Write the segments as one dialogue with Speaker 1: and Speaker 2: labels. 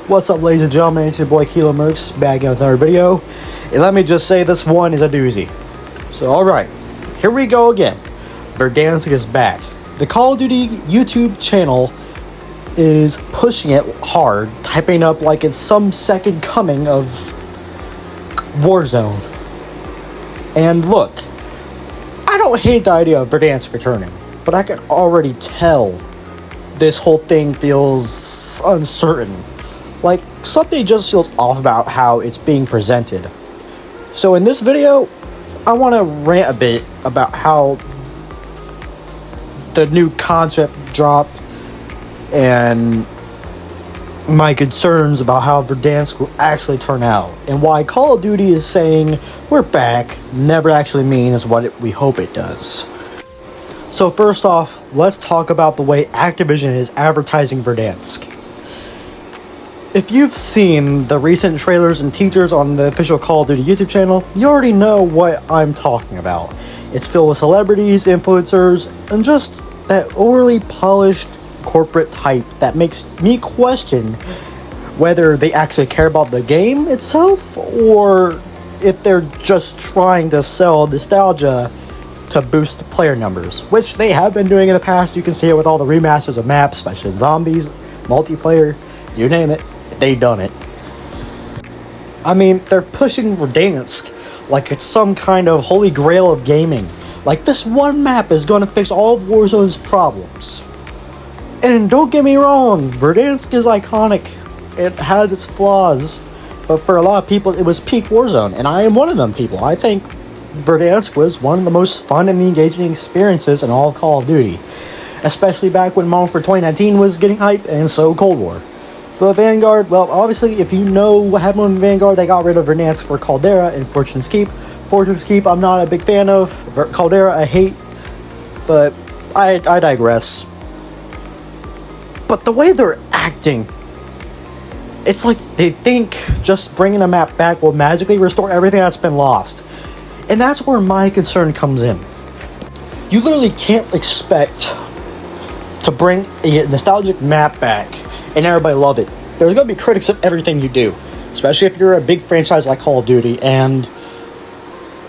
Speaker 1: What's up, ladies and gentlemen? It's your boy Kilo Mercs back in with another video. And let me just say, this one is a doozy. So, alright, here we go again. Verdansk is back. The Call of Duty YouTube channel is pushing it hard, typing up like it's some second coming of Warzone. And look, I don't hate the idea of Verdansk returning, but I can already tell this whole thing feels uncertain. Like, something just feels off about how it's being presented. So in this video, I want to rant a bit about how the new concept dropped and my concerns about how Verdansk will actually turn out, and why Call of Duty is saying we're back never actually means what we hope it does. So first off, let's talk about the way Activision is advertising Verdansk. If you've seen the recent trailers and teasers on the official Call of Duty YouTube channel, you already know what I'm talking about. It's filled with celebrities, influencers, and just that overly polished corporate hype that makes me question whether they actually care about the game itself, or if they're just trying to sell nostalgia to boost player numbers, which they have been doing in the past. You can see it with all the remasters of maps, especially zombies, multiplayer, you name it. They've done it. I mean, they're pushing Verdansk like it's some kind of holy grail of gaming. Like, this one map is going to fix all of Warzone's problems. And don't get me wrong, Verdansk is iconic. It has its flaws. But for a lot of people, it was peak Warzone. And I am one of them people. I think Verdansk was one of the most fun and engaging experiences in all of Call of Duty. Especially back when Modern Warfare 2019 was getting hype, and so Cold War. But Vanguard, well, obviously, if you know what happened in Vanguard, they got rid of Verdansk for Caldera and Fortune's Keep. Fortune's Keep, I'm not a big fan of. Caldera, I hate. But I digress. But the way they're acting, it's like they think just bringing the map back will magically restore everything that's been lost. And that's where my concern comes in. You literally can't expect to bring a nostalgic map back and everybody love it. There's going to be critics of everything you do, especially if you're a big franchise like Call of Duty. And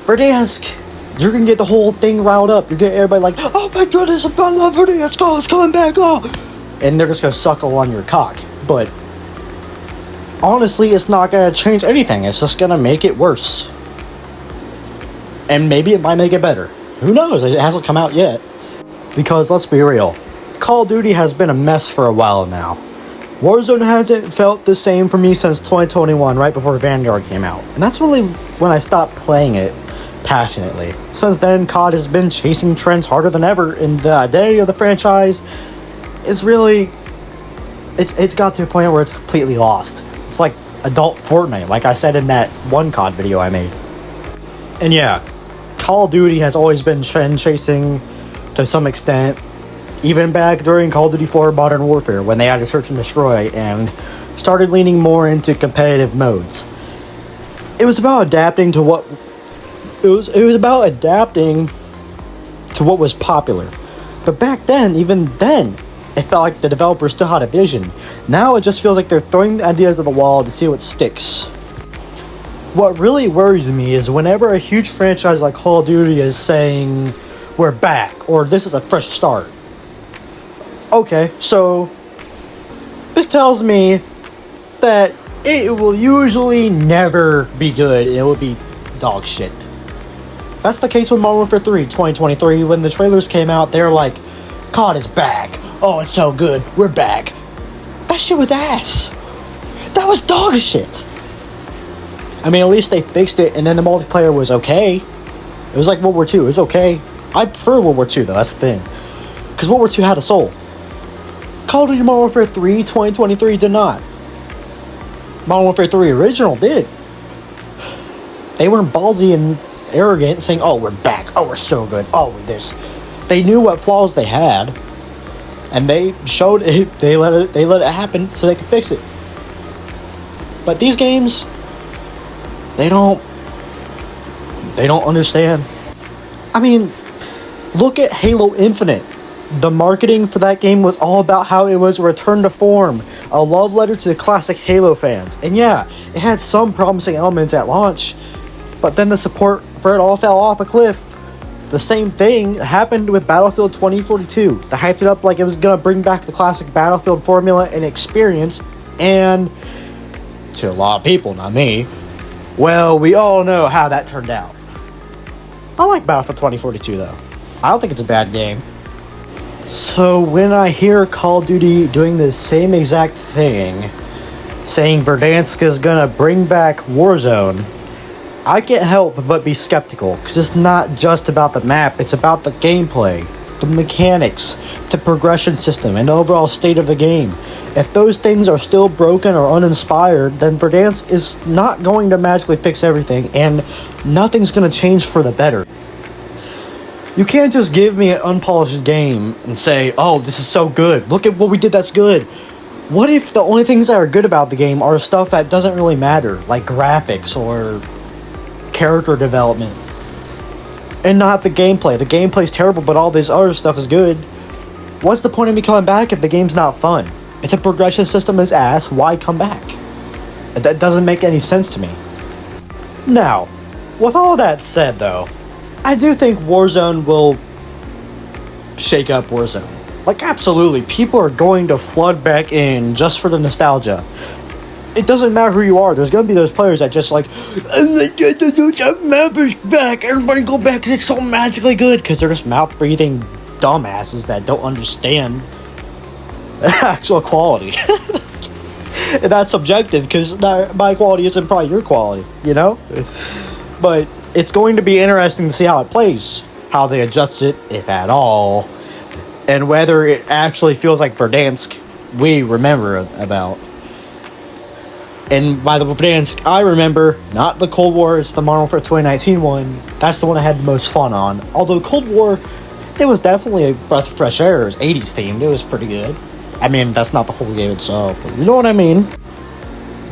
Speaker 1: Verdansk, you're going to get the whole thing riled up. You're going to get everybody like, oh my goodness, I love Verdansk, oh, it's coming back, oh. And they're just going to suckle on your cock. But honestly, it's not going to change anything. It's just going to make it worse. And maybe it might make it better. Who knows? It hasn't come out yet. Because let's be real, Call of Duty has been a mess for a while now. Warzone hasn't felt the same for me since 2021, right before Vanguard came out. And that's really when I stopped playing it passionately. Since then, COD has been chasing trends harder than ever, and the identity of the franchise is really... It's got to a point where it's completely lost. It's like adult Fortnite, like I said in that one COD video I made. And yeah, Call of Duty has always been trend chasing to some extent. Even back during Call of Duty 4 Modern Warfare, when they had to search and destroy and started leaning more into competitive modes. It was about adapting to what was popular. But back then, even then, it felt like the developers still had a vision. Now it just feels like they're throwing the ideas at the wall to see what sticks. What really worries me is whenever a huge franchise like Call of Duty is saying, we're back, or this is a fresh start. Okay, so this tells me that it will usually never be good, and it will be dog shit. That's the case with Modern Warfare 3 2023. When the trailers came out, they were like, COD is back. Oh, it's so good. We're back. That shit was ass. That was dog shit. I mean, at least they fixed it, and then the multiplayer was okay. It was like World War II. It was okay. I prefer World War II, though. That's the thing. Because World War II had a soul. Call of Duty Modern Warfare 3 2023 did not. Modern Warfare 3 original did. They weren't ballsy and arrogant saying, oh, we're back. Oh, we're so good. Oh, we're this. They knew what flaws they had. And they showed it. They let it happen so they could fix it. But these games, they don't understand. I mean, look at Halo Infinite. The marketing for that game was all about how it was a return to form, a love letter to the classic Halo fans. And yeah, it had some promising elements at launch, but then the support for it all fell off a cliff. The same thing happened with Battlefield 2042. They hyped it up like it was going to bring back the classic Battlefield formula and experience, and to a lot of people, not me, well, we all know how that turned out. I like Battlefield 2042 though. I don't think it's a bad game. So when I hear Call of Duty doing the same exact thing, saying Verdansk is gonna bring back Warzone, I can't help but be skeptical, because it's not just about the map, it's about the gameplay, the mechanics, the progression system, and the overall state of the game. If those things are still broken or uninspired, then Verdansk is not going to magically fix everything, and nothing's gonna change for the better. You can't just give me an unpolished game and say, oh, this is so good. Look at what we did that's good. What if the only things that are good about the game are stuff that doesn't really matter, like graphics or character development, and not the gameplay? The gameplay's terrible, but all this other stuff is good. What's the point of me coming back if the game's not fun? If the progression system is ass, why come back? That doesn't make any sense to me. Now, with all that said though, I do think Warzone will shake up Warzone. Like, absolutely, people are going to flood back in just for the nostalgia. It doesn't matter who you are, there's going to be those players that just like, that map is back, everybody go back, it's so magically good, because they're just mouth-breathing dumbasses that don't understand actual quality. And that's subjective, because my quality isn't probably your quality, you know? But it's going to be interesting to see how it plays, how they adjust it, if at all, and whether it actually feels like Verdansk we remember about. And by the Verdansk I remember, not the Cold War, it's the Modern Warfare 2019 one. That's the one I had the most fun on. Although Cold War, it was definitely a breath of fresh air. It was 80s themed, it was pretty good. I mean, that's not the whole game itself, but you know what I mean.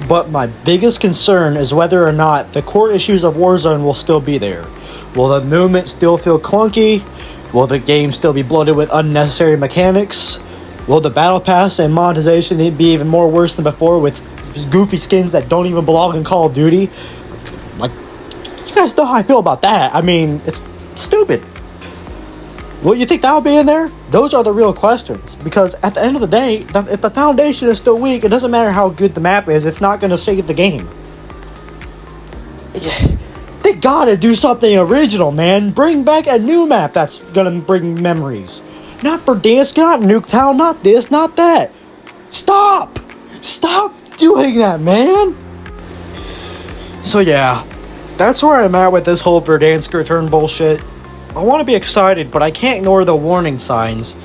Speaker 1: But my biggest concern is whether or not the core issues of Warzone will still be there. Will the movement still feel clunky? Will the game still be bloated with unnecessary mechanics? Will the battle pass and monetization be even more worse than before with goofy skins that don't even belong in Call of Duty? Like, you guys know how I feel about that. I mean, it's stupid. Will you think that'll be in there? Those are the real questions. Because at the end of the day, if the foundation is still weak, it doesn't matter how good the map is, it's not going to save the game. They gotta do something original, man. Bring back a new map that's gonna bring memories. Not Verdansk, not Nuketown, not this, not that. Stop! Stop doing that, man! So yeah, that's where I'm at with this whole Verdansk return bullshit. I want to be excited, but I can't ignore the warning signs.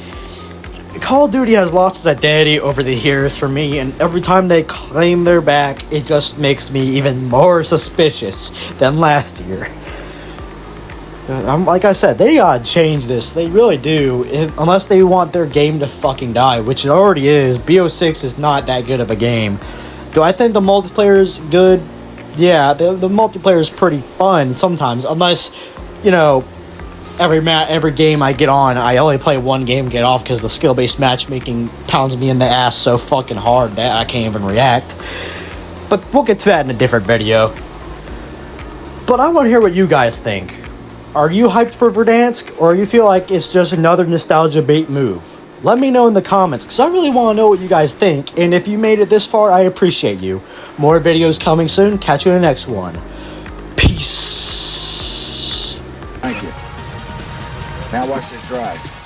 Speaker 1: Call of Duty has lost its identity over the years for me, and every time they claim they're back, it just makes me even more suspicious than last year. Like I said, they gotta change this. They really do. Unless they want their game to fucking die, which it already is. BO6 is not that good of a game. Do I think the multiplayer is good? Yeah, the multiplayer is pretty fun sometimes, unless, you know, every game I get on, I only play one game, get off, because the skill-based matchmaking pounds me in the ass so fucking hard that I can't even react. But we'll get to that in a different video. But I want to hear what you guys think. Are you hyped for Verdansk, or you feel like it's just another nostalgia bait move? Let me know in the comments, because I really want to know what you guys think, and if you made it this far, I appreciate you. More videos coming soon. Catch you in the next one. Peace.
Speaker 2: Thank you. Now watch this drive.